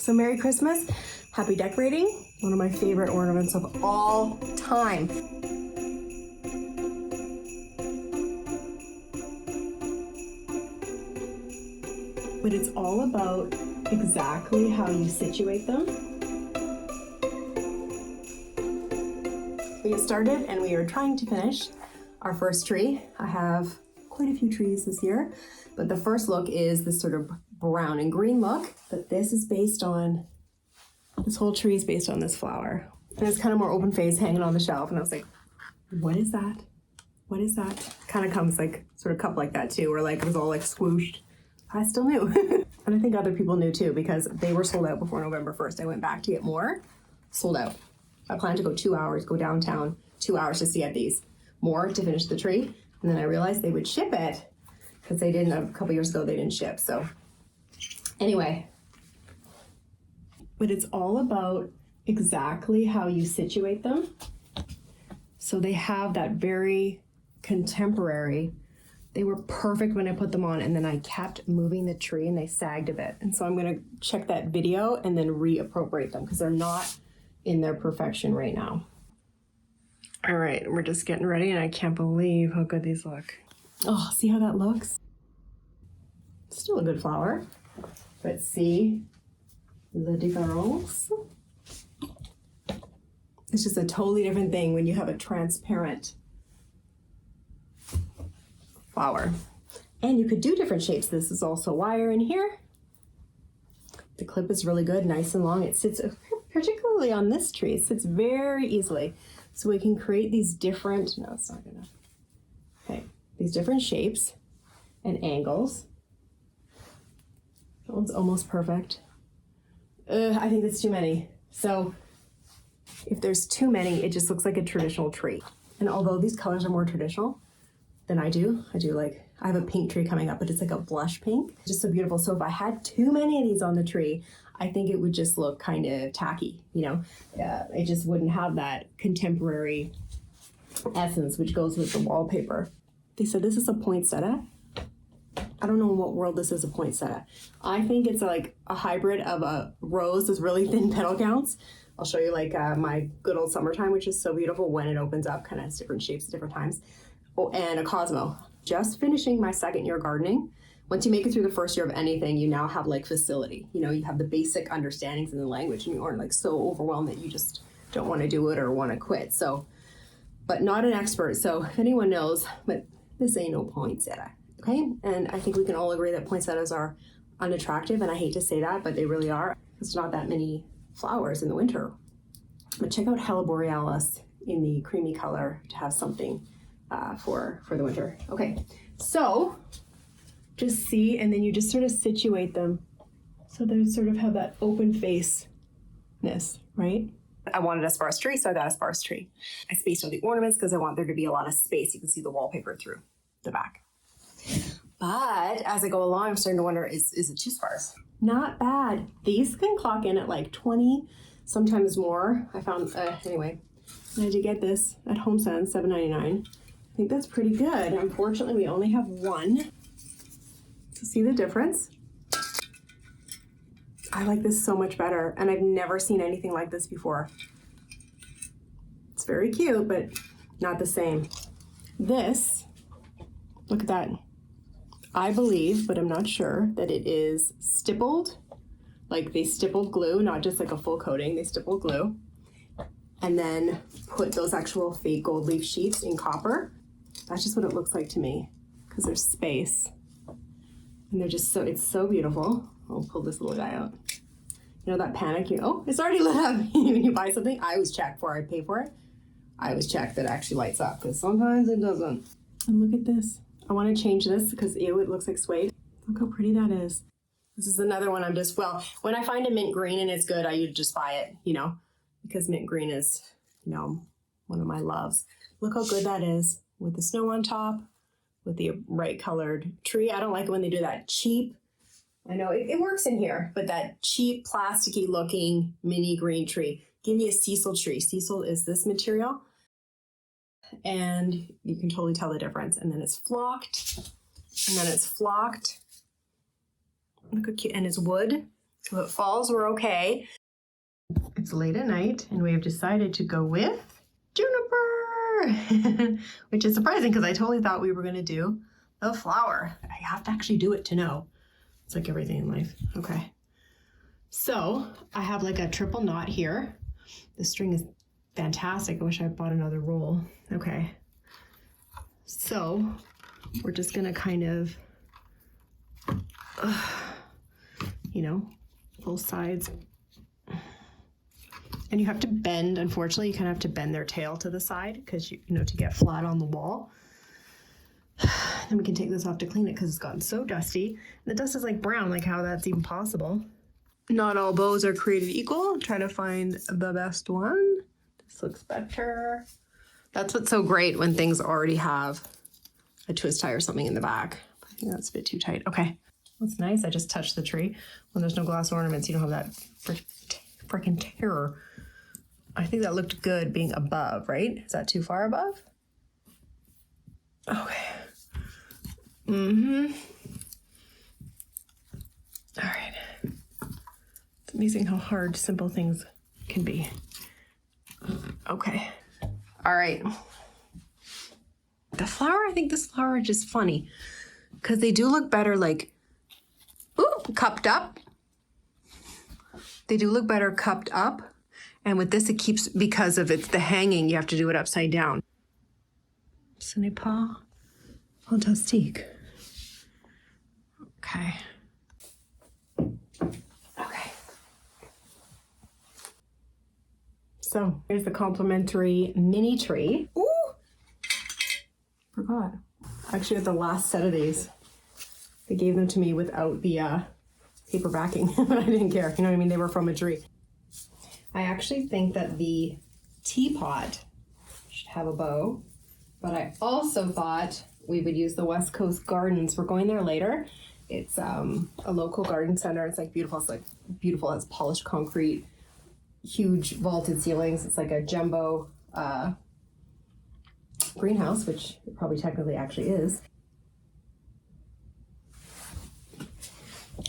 So Merry Christmas, happy decorating, one of my favorite ornaments of all time. But it's all about exactly how you situate them. We get started and we are trying to finish our first tree. I have quite a few trees this year, but the first look is this sort of brown and green look, but this is based on, this whole tree is based on this flower. And it's kind of more open face hanging on the shelf, and I was like, what is that? What is that? Kind of comes like, sort of cup like that too, where like it was all like swooshed. I still knew. And I think other people knew too, because they were sold out before November 1st. I went back to get more, sold out. I planned to go 2 hours, go downtown, 2 hours to see at these, more to finish the tree. And then I realized they would ship it, because they didn't, a couple years ago, they didn't ship, so. Anyway, but it's all about exactly how you situate them. So they have that very contemporary, they were perfect when I put them on, and then I kept moving the tree and they sagged a bit. And so I'm gonna check that video and then reappropriate them, because they're not in their perfection right now. All right, we're just getting ready, and I can't believe how good these look. Oh, see how that looks? Still a good flower. But see the difference? It's just a totally different thing when you have a transparent flower. And you could do different shapes. This is also wire in here. The clip is really good, nice and long. It sits, particularly on this tree, it sits very easily. So we can create these different, no, it's not gonna. Okay, these different shapes and angles. That one's almost perfect. I think that's too many. So if there's too many, it just looks like a traditional tree. And although these colors are more traditional than I do like, I have a pink tree coming up, but it's like a blush pink. Just so beautiful. So if I had too many of these on the tree, I think it would just look kind of tacky, you know? It just wouldn't have that contemporary essence, which goes with the wallpaper. They said this is a poinsettia. I don't know in what world this is a poinsettia. I think it's like a hybrid of a rose with really thin petal counts. I'll show you like my good old summertime, which is so beautiful when it opens up, kind of has different shapes at different times. Oh, and a Cosmo. Just finishing my second year gardening. Once you make it through the first year of anything, you now have like facility. You know, you have the basic understandings in the language, and you aren't like so overwhelmed that you just don't want to do it or want to quit. So, but not an expert. So if anyone knows, but this ain't no poinsettia. Okay, and I think we can all agree that poinsettias are unattractive, and I hate to say that, but they really are. There's not that many flowers in the winter. But check out Hella Borealis in the creamy color to have something for the winter. Okay, so just see, and then you just sort of situate them so they sort of have that open face-ness, right? I wanted a sparse tree, so I got a sparse tree. I spaced out the ornaments because I want there to be a lot of space. You can see the wallpaper through the back. But as I go along, I'm starting to wonder, is it too sparse? Not bad. These can clock in at like 20, sometimes more. I found, anyway, I had to get this at HomeSense, $7.99. I think that's pretty good. Unfortunately, we only have one. So see the difference? I like this so much better, and I've never seen anything like this before. It's very cute, but not the same. This, look at that. I believe, but I'm not sure, that it is stippled. Like they stippled glue, not just like a full coating, they stippled glue. And then put those actual fake gold leaf sheets in copper. That's just what it looks like to me, because there's space. And they're just so, it's so beautiful. I'll pull this little guy out. You know that panic, oh, it's already lit up. When you buy something, I always check before I pay for it. I always check that it actually lights up, because sometimes it doesn't. And look at this. I want to change this because ew, it looks like suede. Look how pretty that is. This is another one I'm just, well, when I find a mint green and it's good, I usually just buy it, you know, because mint green is, you know, one of my loves. Look how good that is with the snow on top, with the right colored tree. I don't like it when they do that cheap, I know it works in here, but that cheap plasticky looking mini green tree. Give me a sisal tree. Sisal is this material. And you can totally tell the difference. And then it's flocked, and then it's flocked. Look how cute, and it's wood. So it falls, we're okay. It's late at night and we have decided to go with juniper, which is surprising because I totally thought we were gonna do the flower. I have to actually do it to know. It's like everything in life. Okay. So I have like a triple knot here. The string is fantastic. I wish I bought another roll. Okay. So we're just gonna kind of, you know, both sides. And you have to bend, unfortunately, you kind of have to bend their tail to the side because, you know, to get flat on the wall. Then we can take this off to clean it because it's gotten so dusty. And the dust is like brown, like how that's even possible. Not all bows are created equal. I'm trying to find the best one. This looks better. That's what's so great when things already have a twist tie or something in the back. I think that's a bit too tight. Okay. That's nice. I just touched the tree. When there's no glass ornaments, you don't have that freaking terror. I think that looked good being above, right? Is that too far above? Okay. Mm-hmm. All right. It's amazing how hard simple things can be. Okay. All right. The flower, I think this flower is just funny because they do look better like, ooh, cupped up. They do look better cupped up. And with this, it keeps, because of it's the hanging, you have to do it upside down. Ce n'est pas fantastique. Okay. Okay. So here's the complimentary mini tree. Ooh! Forgot. Actually, at the last set of these, they gave them to me without the paper backing, but I didn't care. You know what I mean? They were from a tree. I actually think that the teapot should have a bow, but I also thought we would use the West Coast Gardens. We're going there later. It's a local garden center. It's like beautiful. It's like beautiful. It's polished concrete, huge vaulted ceilings. It's like a jumbo greenhouse, which it probably technically actually is.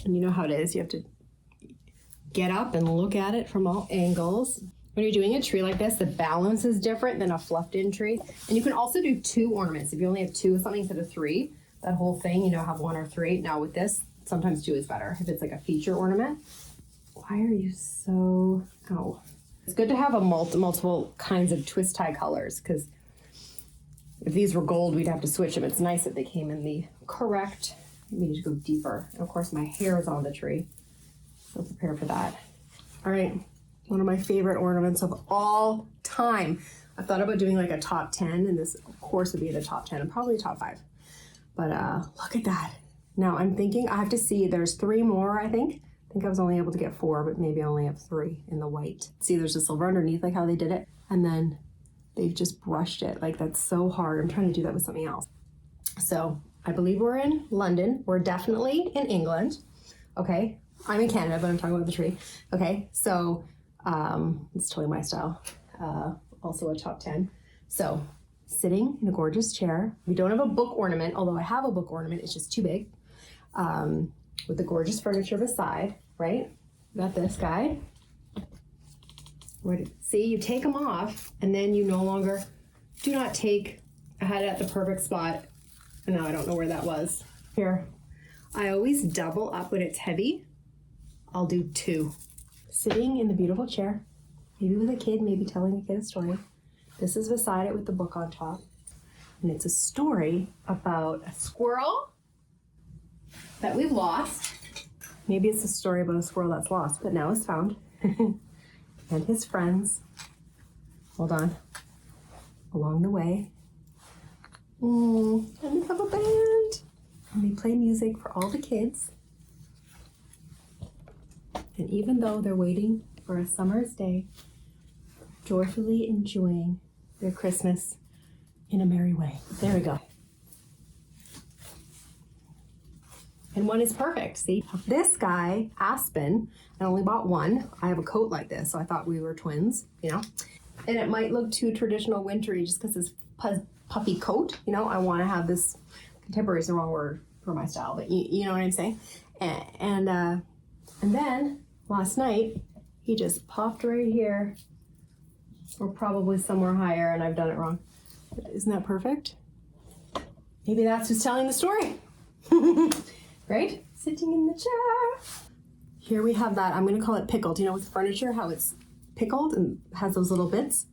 And you know how it is. You have to get up and look at it from all angles. When you're doing a tree like this, the balance is different than a fluffed in tree. And you can also do 2 ornaments. If you only have 2 of something instead of 3, that whole thing, you know, have 1 or 3. Now with this, sometimes 2 is better. If it's like a feature ornament. Why are you so, oh. It's good to have a multiple kinds of twist tie colors because if these were gold, we'd have to switch them. It's nice that they came in the correct, we need to go deeper. And of course my hair is on the tree. So prepare for that. All right, one of my favorite ornaments of all time. I thought about doing like a top 10, and this of course would be the top 10 and probably top 5. But look at that. Now I'm thinking I have to see, there's 3 more, I think. I think I was only able to get 4, but maybe I only have 3 in the white. See, there's a silver underneath, like how they did it. And then they've just brushed it. Like that's so hard. I'm trying to do that with something else. So I believe we're in London. We're definitely in England. Okay. I'm in Canada, but I'm talking about the tree. Okay, so it's totally my style. Also a top 10. So sitting in a gorgeous chair. We don't have a book ornament, although I have a book ornament. It's just too big. With the gorgeous furniture beside, right? Got this guy. See, you take them off, and then you no longer, do not take, I had it at the perfect spot, and now I don't know where that was. Here, I always double up when it's heavy. I'll do 2. Sitting in the beautiful chair, maybe with a kid, maybe telling a kid a story. This is beside it with the book on top. And it's a story about a squirrel that we've lost. Maybe it's a story about a squirrel that's lost, but now is found. And his friends, hold on, along the way. And they have a band. And they play music for all the kids. And even though they're waiting for a summer's day, joyfully enjoying their Christmas in a merry way. There we go. And one is perfect, see? This guy, Aspen, I only bought 1. I have a coat like this, so I thought we were twins, you know? And it might look too traditional wintry just because this puffy coat, you know? I want to have this, contemporary is the wrong word for my style, but you know what I'm saying? And then last night, he just popped right here, or probably somewhere higher, and I've done it wrong. Isn't that perfect? Maybe that's who's telling the story. Right? Sitting in the chair. Here we have that, I'm gonna call it pickled. You know, with furniture, how it's pickled and has those little bits?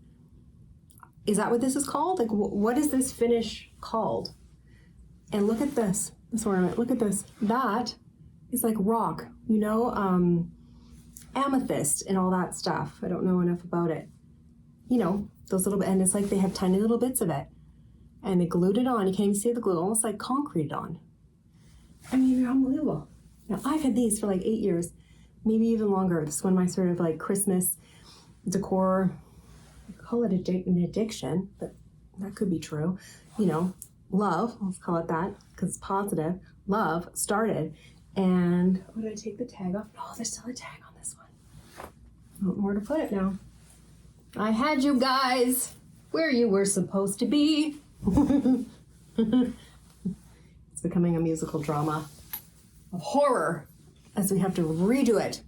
Is that what this is called? Like, what is this finish called? And look at this ornament, look at this. That is like rock, you know, amethyst and all that stuff. I don't know enough about it. You know, those little, and it's like they have tiny little bits of it. And they glued it on, you can't even see the glue, almost like concrete on. I mean, they're unbelievable. Now, I've had these for like 8 years, maybe even longer. It's one of my sort of like Christmas decor, I call it an addiction, but that could be true. You know, love, let's call it that, because it's positive. Love started, and oh, did I take the tag off? No, there's still a tag on this one. I don't know where to put it now. I had you guys where you were supposed to be. It's becoming a musical drama of horror as we have to redo it.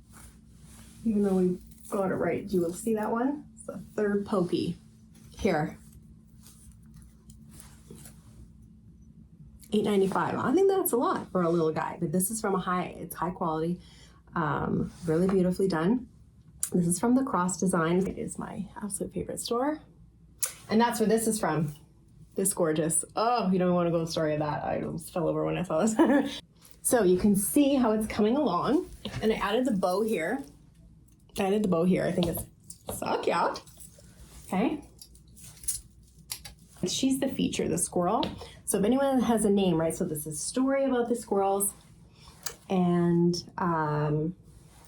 Even though we got it right. You will see that one? It's the third pokey. Here. $8.95. I think that's a lot for a little guy, but this is from it's high quality, really beautifully done. This is from the Cross Design. It is my absolute favorite store. And that's where this is from. This gorgeous. Oh, you don't want to go to the story of that. I almost fell over when I saw this. So you can see how it's coming along. And I added the bow here. I think it's so cute. Okay. She's the feature, the squirrel. So if anyone has a name, right? So this is a story about the squirrels. And I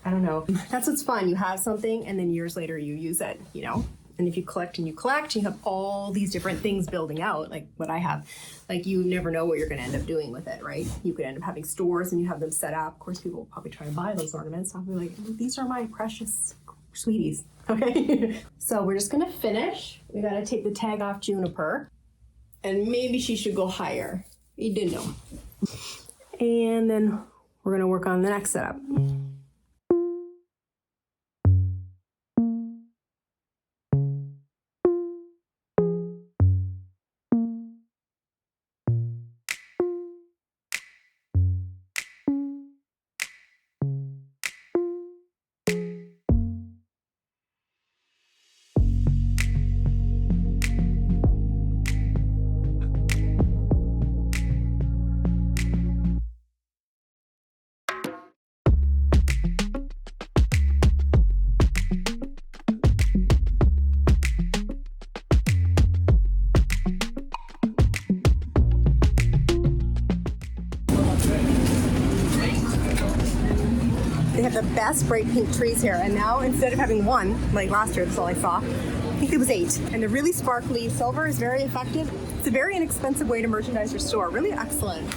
don't know. That's what's fun. You have something and then years later you use it, you know? And if you collect and you collect, you have all these different things building out, like what I have. Like, you never know what you're going to end up doing with it, right? You could end up having stores and you have them set up. Of course, people will probably try to buy those ornaments. I'll be like, these are my precious sweeties, okay? So we're just going to finish. We got to take the tag off Juniper. And maybe she should go higher. You didn't know. And then we're going to work on the next setup. They have the best bright pink trees here, and now instead of having one, like last year, that's all I saw, I think it was 8. And the really sparkly silver is very effective. It's a very inexpensive way to merchandise your store. Really excellent.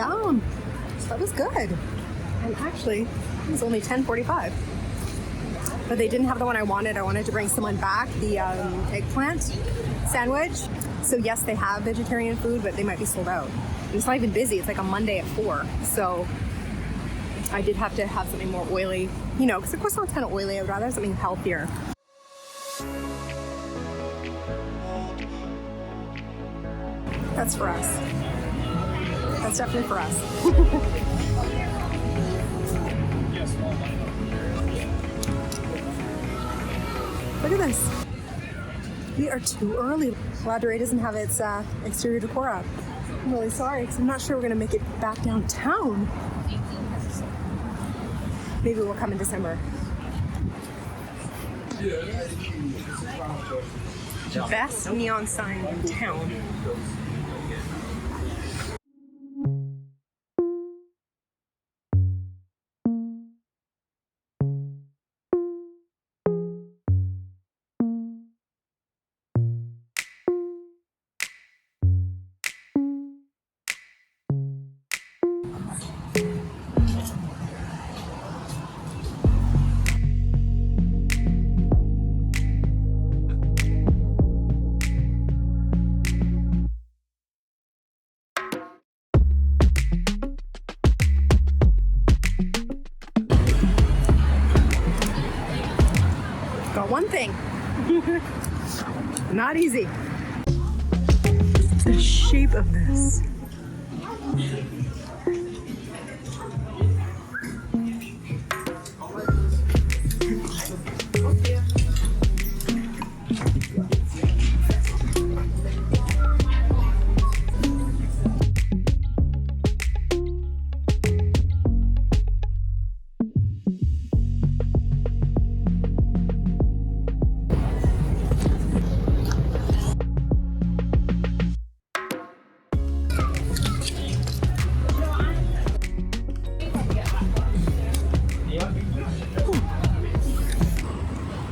Yum. That was good. And actually, it was only 10:45. But they didn't have the one I wanted. I wanted to bring someone back the eggplant sandwich. So yes, they have vegetarian food, but they might be sold out. And it's not even busy. It's like a Monday at 4. So I did have to have something more oily, you know, because the croissant's kind of oily. I would rather have something healthier. That's for us. That's definitely for us. Look at this. We are too early. Ladurée doesn't have its exterior decor up. I'm really sorry because I'm not sure we're going to make it back downtown. Maybe we'll come in December. Best neon sign in town. Got one thing. Not easy. The shape of this.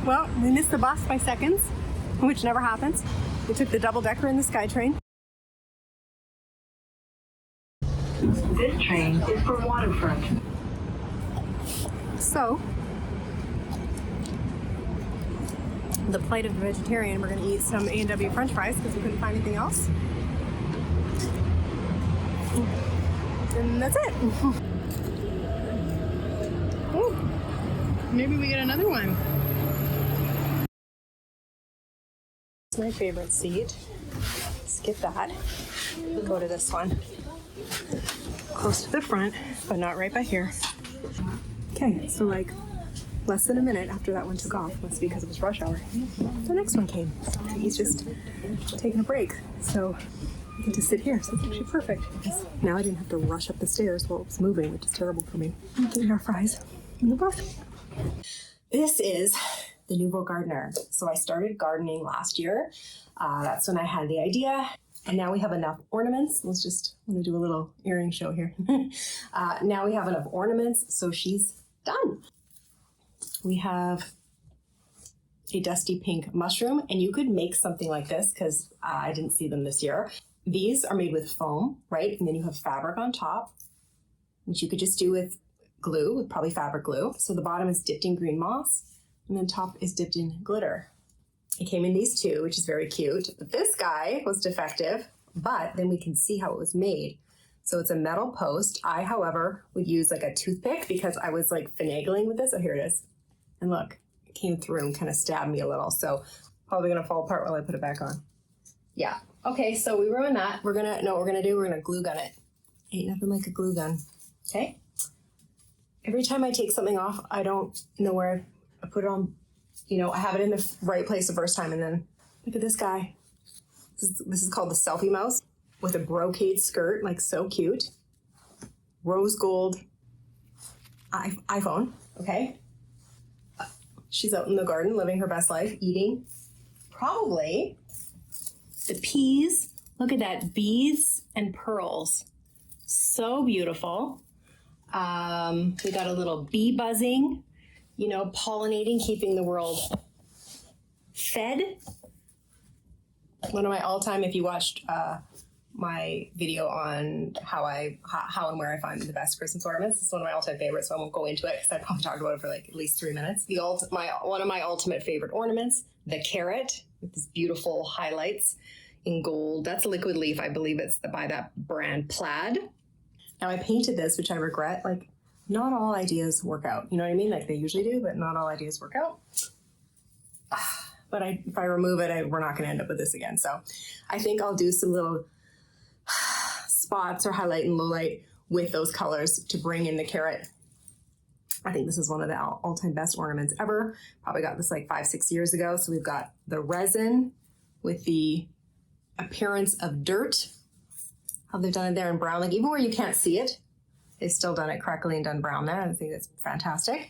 Well, we missed the bus by seconds, which never happens. We took the double-decker in the SkyTrain. This train is for Waterfront. So, the plight of the vegetarian, we're going to eat some A&W French fries because we couldn't find anything else. And that's it. Oh, maybe we get another one. It's my favorite seat. Skip that. Go to this one. Close to the front, but not right by here. Okay, so like less than a minute after that one took off, must be because it was rush hour, the next one came. He's just taking a break, so I get to sit here, so it's actually perfect. Because now I didn't have to rush up the stairs while it was moving, which is terrible for me. I'm getting our fries in the bus. This is the Nouveau Gardener. So I started gardening last year. That's when I had the idea. And now we have enough ornaments. Let's just want to do a little earring show here. Now we have enough ornaments, so she's done. We have a dusty pink mushroom, and you could make something like this because I didn't see them this year. These are made with foam, right? And then you have fabric on top, which you could just do with glue, with probably fabric glue. So the bottom is dipped in green moss, and then top is dipped in glitter. It came in these two, which is very cute. This guy was defective, but then we can see how it was made. So it's a metal post. I, however, would use like a toothpick because I was like finagling with this. Oh, here it is. And look, it came through and kind of stabbed me a little. So probably gonna fall apart while I put it back on. Yeah. Okay, so we ruined that. We're gonna glue gun it. Ain't nothing like a glue gun. Okay? Every time I take something off, I don't know where I put it on. You know, I have it in the right place the first time, and then look at this guy. This is called the Selfie Mouse with a brocade skirt, like so cute. Rose gold iPhone, okay? She's out in the garden living her best life, eating probably the peas. Look at that, beads and pearls. So beautiful. We got a little bee buzzing. You know, pollinating, keeping the world fed. One of my all-time, if you watched my video on how and where I find the best Christmas ornaments. It's one of my all-time favorites, so I won't go into it because I probably talked about it for like at least 3 minutes. One of my ultimate favorite ornaments, the carrot with these beautiful highlights in gold. That's a liquid leaf. I believe it's by that brand Plaid. Now I painted this, which I regret. Like, not all ideas work out. You know what I mean? Like they usually do, but not all ideas work out. But if I remove it, we're not going to end up with this again. So I think I'll do some little spots or highlight and low light with those colors to bring in the carrot. I think this is one of the all-time best ornaments ever. Probably got this like 5-6 years ago. So we've got the resin with the appearance of dirt. How they've done it there in brown. Like even where you can't see it, they've still done it correctly and done brown there. I think that's fantastic.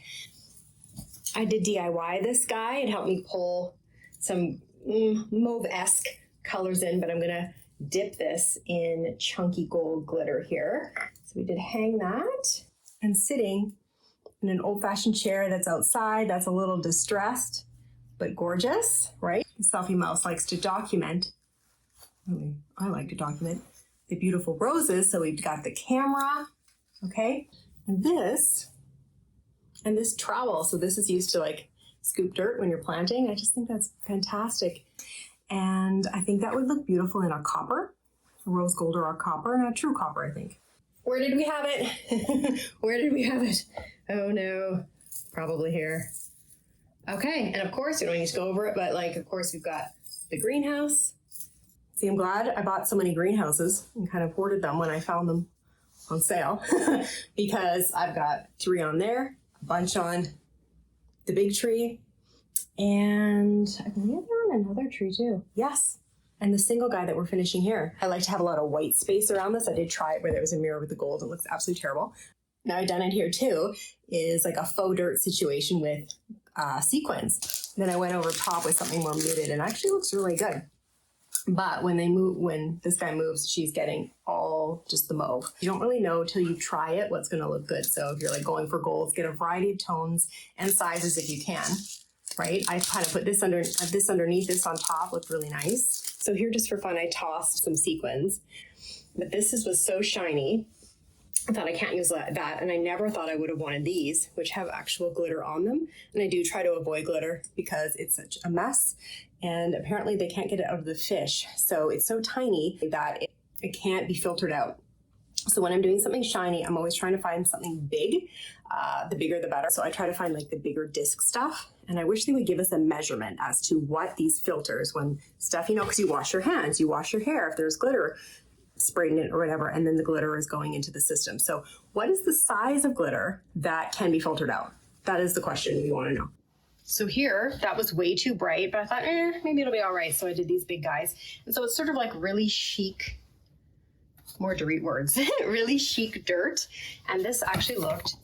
I did DIY this guy. It helped me pull some mauve-esque colors in, but I'm gonna dip this in chunky gold glitter here. So we did hang that, and sitting in an old-fashioned chair that's outside, that's a little distressed, but gorgeous, right? Selfie Mouse likes to document, I like to document the beautiful roses. So we've got the camera, okay? And this trowel. So this is used to like scoop dirt when you're planting. I just think that's fantastic. And I think that would look beautiful in a copper, a rose gold or a copper, and a true copper, I think. Where did we have it? Where did we have it? Oh no, probably here. Okay, and of course, we don't need to go over it, but like, of course, we've got the greenhouse. See, I'm glad I bought so many greenhouses and kind of hoarded them when I found them on sale because I've got 3 on there, a bunch on the big tree, and I believe they're on another tree too. Yes, and the single guy that we're finishing here. I like to have a lot of white space around this. I did try it where there was a mirror with the gold. It looks absolutely terrible. Now I've done it here too, is like a faux dirt situation with sequins. Then I went over top with something more muted and it actually looks really good. But when this guy moves, she's getting all just the mauve. You don't really know till you try it what's going to look good. So if you're like going for golds, get a variety of tones and sizes if you can, right? I kind of put this underneath this on top, looked really nice. So here, just for fun, I tossed some sequins, but this was so shiny. I thought I can't use that, and I never thought I would have wanted these, which have actual glitter on them. And I do try to avoid glitter because it's such a mess, and apparently they can't get it out of the fish. So it's so tiny that it can't be filtered out. So when I'm doing something shiny, I'm always trying to find something big. The bigger the better. So I try to find like the bigger disc stuff. And I wish they would give us a measurement as to what these filters, when stuff, because you wash your hands, you wash your hair, if there's glitter sprayed in it or whatever, and then the glitter is going into the system. So what is the size of glitter that can be filtered out? That is the question we want to know. So here, that was way too bright, but I thought, maybe it'll be all right. So I did these big guys. And so it's sort of like really chic, more Dorit words, really chic dirt. And this actually looked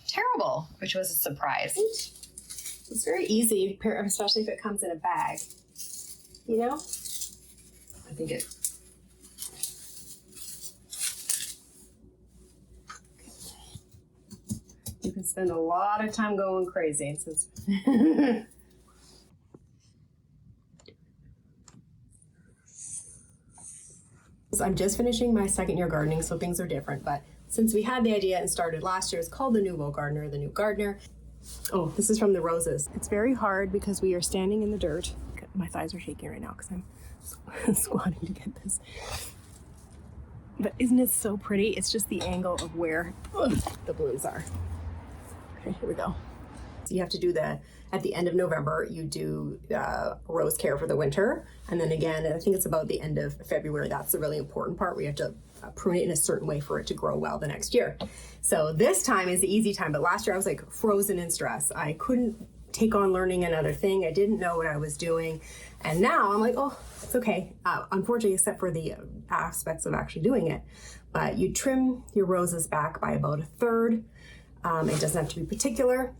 terrible, which was a surprise. It's very easy, especially if it comes in a bag, I think it. You can spend a lot of time going crazy. I'm just finishing my second year gardening, so things are different. But since we had the idea and started last year, it's called the Nouveau Gardener, the new gardener. Oh, this is from the roses. It's very hard because we are standing in the dirt. My thighs are shaking right now because I'm squatting to get this. But isn't it so pretty? It's just the angle of where the blooms are. Okay, here we go. So you have to do at the end of November, you do rose care for the winter. And then again, I think it's about the end of February. That's the really important part. We have to prune it in a certain way for it to grow well the next year. So this time is the easy time. But last year I was like frozen in stress. I couldn't take on learning another thing. I didn't know what I was doing. And now I'm like, oh, it's okay. Unfortunately, except for the aspects of actually doing it. But you trim your roses back by about 1/3. It doesn't have to be particular.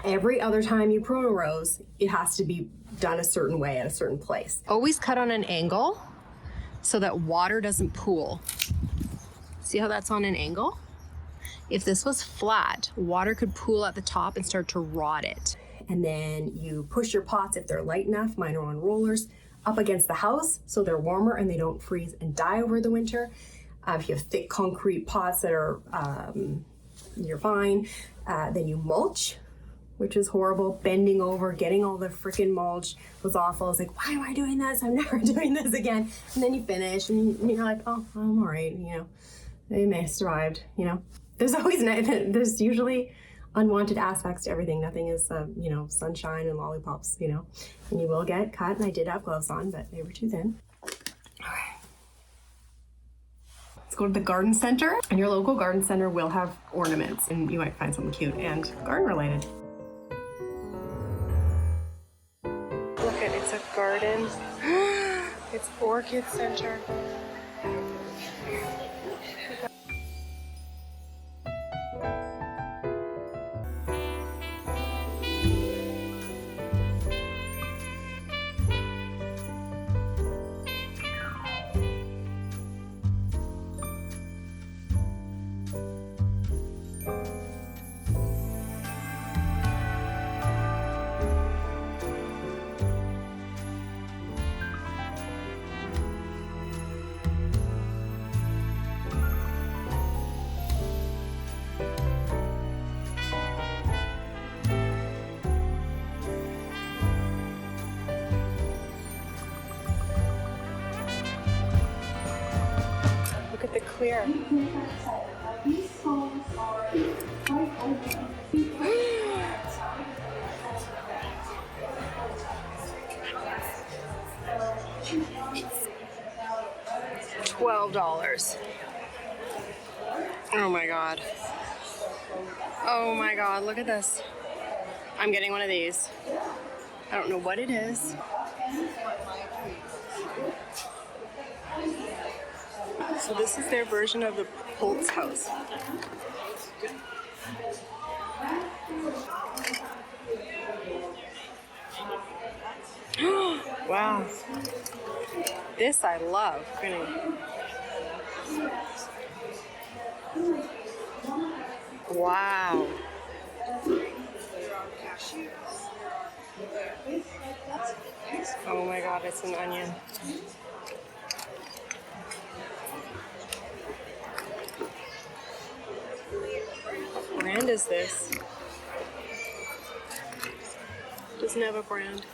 Every other time you prune a rose, it has to be done a certain way at a certain place. Always cut on an angle so that water doesn't pool. See how that's on an angle? If this was flat, water could pool at the top and start to rot it. And then you push your pots, if they're light enough, mine are on rollers, up against the house so they're warmer and they don't freeze and die over the winter. If you have thick concrete pots that are, you're fine. Then you mulch, which is horrible. Bending over, getting all the freaking mulch was awful. It's like, why am I doing this? I'm never doing this again. And then you finish and you're like, oh, I'm all right, you know. They may have survived, you know. There's usually unwanted aspects to everything. Nothing is, you know, sunshine and lollipops, you know. And you will get cut, and I did have gloves on, but they were too thin. Okay. Let's go to the garden center. And your local garden center will have ornaments, and you might find something cute and garden related. Look at, it's a garden. It's Orchid Center. Look at the clear. $12. Oh my God. Oh my God, look at this. I'm getting one of these. I don't know what it is. So this is their version of the Holtz house. Wow. This I love. Wow. Oh my God, it's an onion. What brand is this? Doesn't have a brand.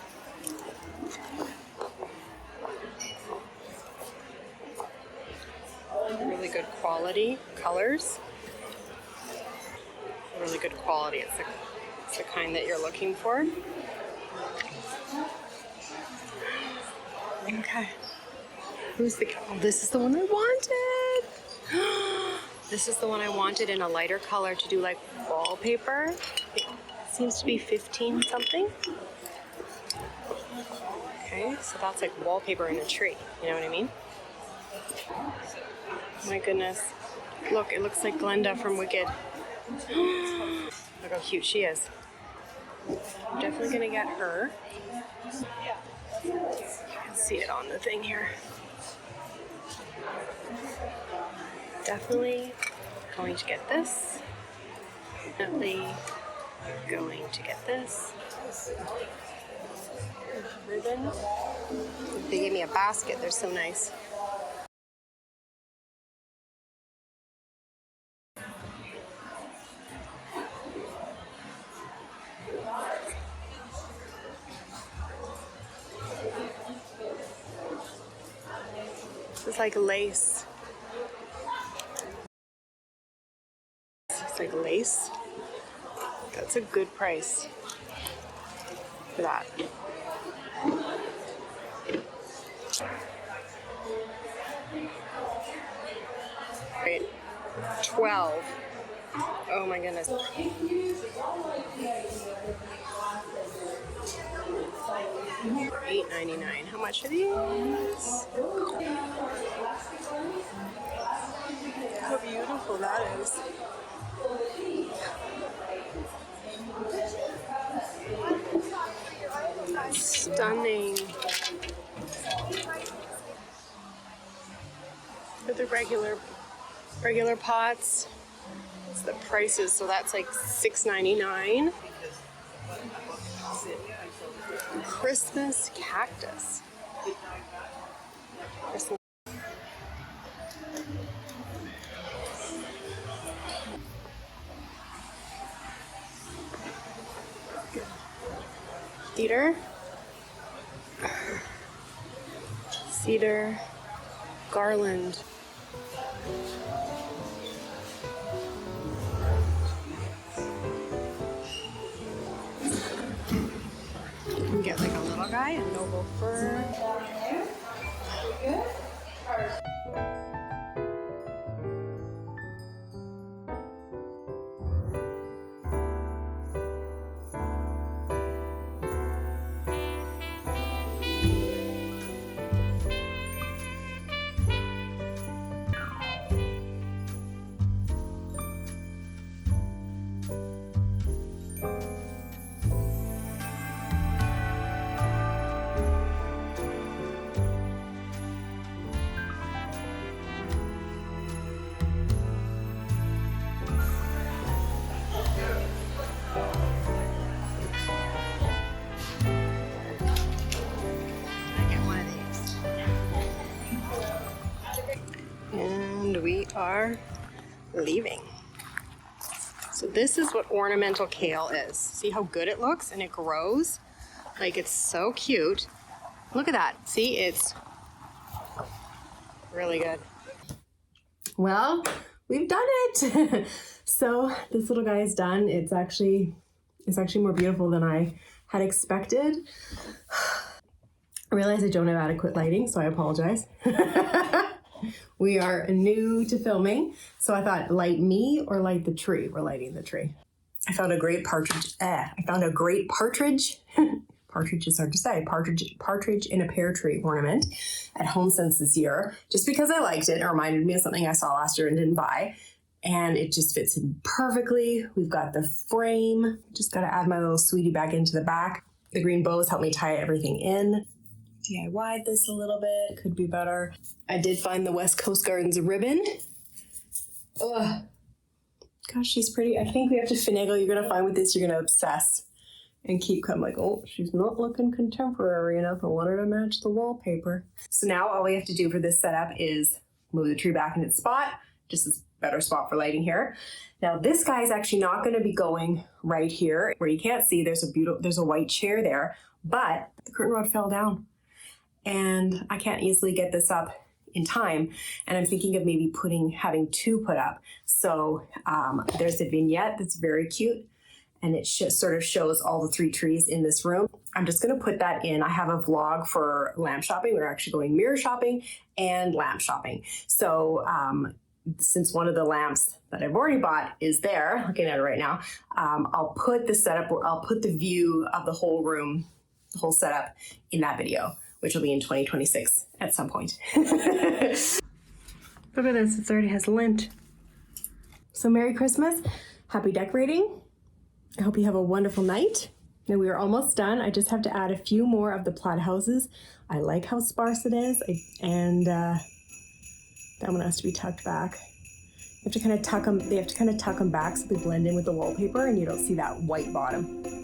Really good quality colors. Really good quality. It's the kind that you're looking for. Okay. Who's the? Oh, this is the one I wanted. This is the one I wanted in a lighter color to do like wallpaper. It seems to be 15 something. Okay, so that's like wallpaper in a tree. You know what I mean? My goodness. Look, it looks like Glenda from Wicked. Look how cute she is. I'm definitely gonna get her. You can see it on the thing here. Definitely going to get this. Definitely going to get this. Ribbon. They gave me a basket. They're so nice. It's like lace. It's like lace. That's a good price for that. Right. 12. Oh my goodness. $8.99. How much are these? How beautiful that is. Stunning. For the regular pots, it's the prices, so that's like $6.99. Christmas cactus. Cedar garland. You can get like a little guy and noble fir. And we are leaving. So this is what ornamental kale is. See how good it looks and it grows? Like it's so cute. Look at that. See, it's really good. Well, we've done it. So this little guy is done. It's actually more beautiful than I had expected. I realize I don't have adequate lighting, so I apologize. We are new to filming, so I thought light me or light the tree. We're lighting the tree. I found a great partridge. Partridge is hard to say. Partridge in a pear tree ornament at HomeSense this year, just because I liked it. It reminded me of something I saw last year and didn't buy. And it just fits in perfectly. We've got the frame. Just got to add my little sweetie back into the back. The green bows help me tie everything in. DIY'd this a little bit. Could be better. I did find the West Coast Gardens ribbon. Ugh. Gosh, she's pretty. I think we have to finagle. You're going to find with this, you're going to obsess and keep coming like, oh, she's not looking contemporary enough. I want her to match the wallpaper. So now all we have to do for this setup is move the tree back in its spot. Just a better spot for lighting here. Now this guy is actually not going to be going right here where you can't see. There's a white chair there, but the curtain rod fell down and I can't easily get this up in time. And I'm thinking of maybe having two put up. So there's a vignette that's very cute. And it sort of shows all the three trees in this room. I'm just gonna put that in. I have a vlog for lamp shopping. We're actually going mirror shopping and lamp shopping. So since one of the lamps that I've already bought is there, looking at it right now, I'll put the setup, or I'll put the view of the whole room, the whole setup in that video, which will be in 2026 at some point. Look at this, it already has lint. So Merry Christmas, happy decorating. I hope you have a wonderful night. Now we are almost done. I just have to add a few more of the plaid houses. I like how sparse it is, and that one has to be tucked back. You have to kind of tuck them. They have to kind of tuck them back so they blend in with the wallpaper, and you don't see that white bottom.